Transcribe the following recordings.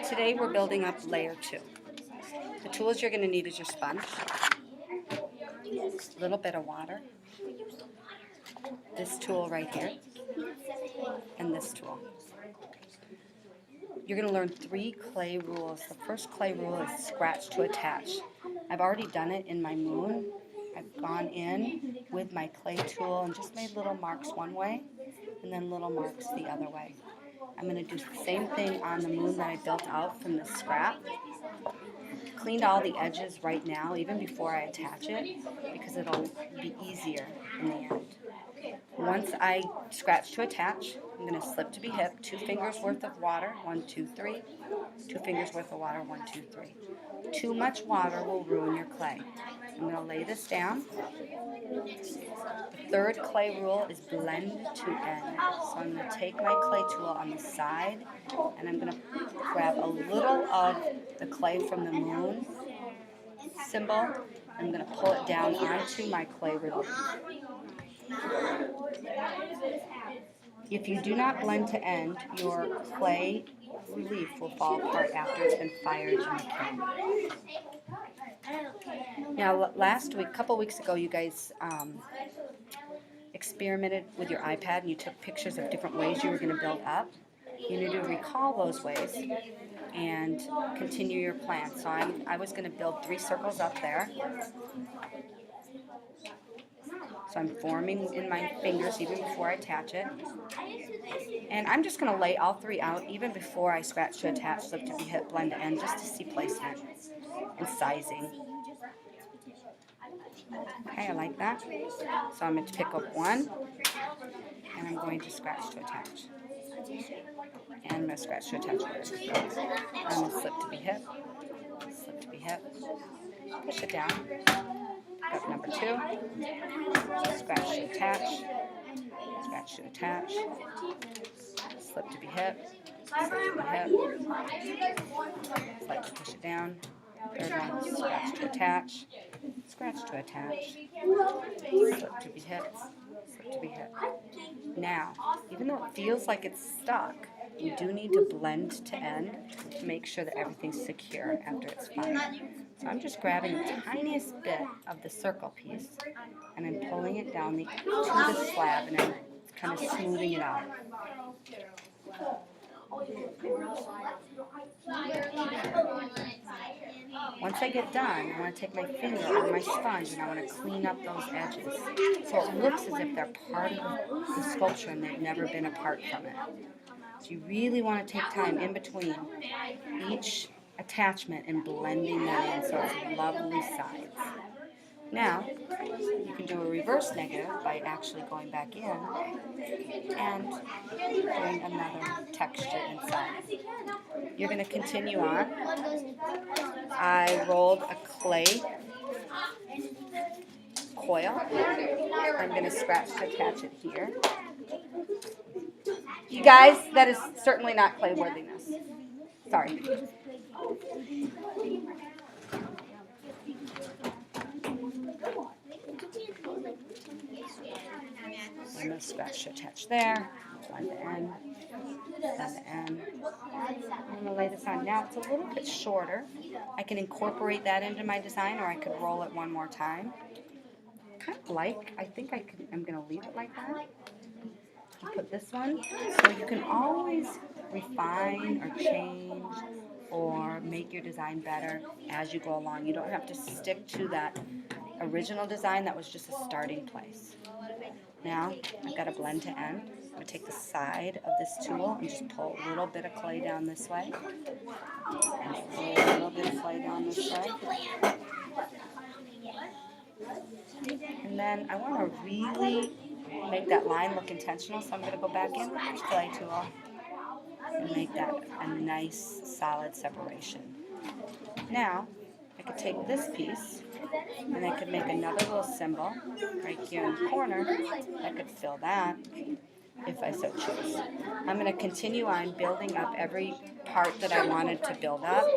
Today we're building up layer 2. The tools you're going to need is your sponge, a little bit of water, this tool right here, and this tool. You're going to learn 3 clay rules. The first clay rule is scratch to attach. I've already done it in my moon. I've gone in with my clay tool and just made little marks one way and then little marks the other way. I'm going to do the same thing on the moon that I built out from the scrap. Cleaned all the edges right now, even before I attach it, because it'll be easier in the end. Once I scratch to attach, I'm going to slip to be hip, 2 fingers worth of water, 1, 2, 3. 2 fingers worth of water, 1, 2, 3. Too much water will ruin your clay. I'm going to lay this down. The third clay rule is blend to end. So I'm going to take my clay tool on the side and I'm going to grab a little of the clay from the moon symbol. I'm going to pull it down onto my clay relief. If you do not blend to end, your clay relief will fall apart after it's been fired in the kiln. Now, last week, a couple weeks ago, you guys experimented with your iPad and you took pictures of different ways you were going to build up. You need to recall those ways and continue your plan. So I was going to build 3 circles up there. So I'm forming in my fingers even before I attach it. And I'm just going to lay all 3 out even before I scratch to attach, slip to be hip, blend to end, just to see placement and sizing. Okay, I like that. So I'm going to pick up 1 and I'm going to scratch to attach. And I'm going to scratch to attach. I'm going to slip to be hip, push it down. Got number 2, scratch to attach, slip to be hip, slip to push it down. Third one, scratch to attach, slip to be hip, Now, even though it feels like it's stuck, you do need to blend to end to make sure that everything's secure after it's fired. So I'm just grabbing the tiniest bit of the circle piece and I'm pulling it down to the slab and I'm kind of smoothing it out. Once I get done, I want to take my finger or my sponge and I want to clean up those edges so it looks as if they're part of the sculpture and they've never been apart from it. So you really want to take time in between each attachment and blending that in so it's lovely sides. Now, you can do a reverse negative by actually going back in and doing another texture inside. You're going to continue on. I rolled a clay coil. I'm going to scratch to attach it here. You guys, that is certainly not clay worthiness. Sorry. I'm going to scratch to attach there, blend the end, blend the end. I'm going to lay this on. Now it's a little bit shorter. I can incorporate that into my design or I could roll it one more time. I think I'm going to leave it like that. Put this one, so you can always refine or change or make your design better as you go along. You don't have to stick to that original design that was just a starting place. Now, I've got a blend to end. I'm going to take the side of this tool and just pull a little bit of clay down this way. And pull a little bit of clay down this way. And then I want to really make that line look intentional, so I'm going to go back in with this clay tool and make that a nice solid separation. Now, I could take this piece and I could make another little symbol right here in the corner. I could fill that if I so choose. I'm going to continue on building up every part that I wanted to build up.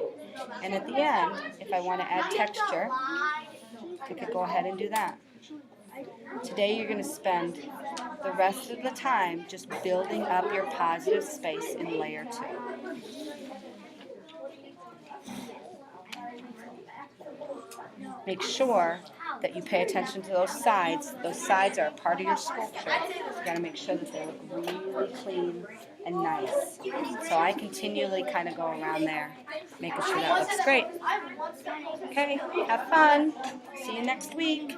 And at the end, if I want to add texture, I could go ahead and do that. Today you're going to spend the rest of the time just building up your positive space in layer 2. Make sure that you pay attention to those sides. Those sides are a part of your sculpture. You got to make sure that they look really clean and nice. So I continually kind of go around there, making sure that looks great. Okay, have fun. See you next week.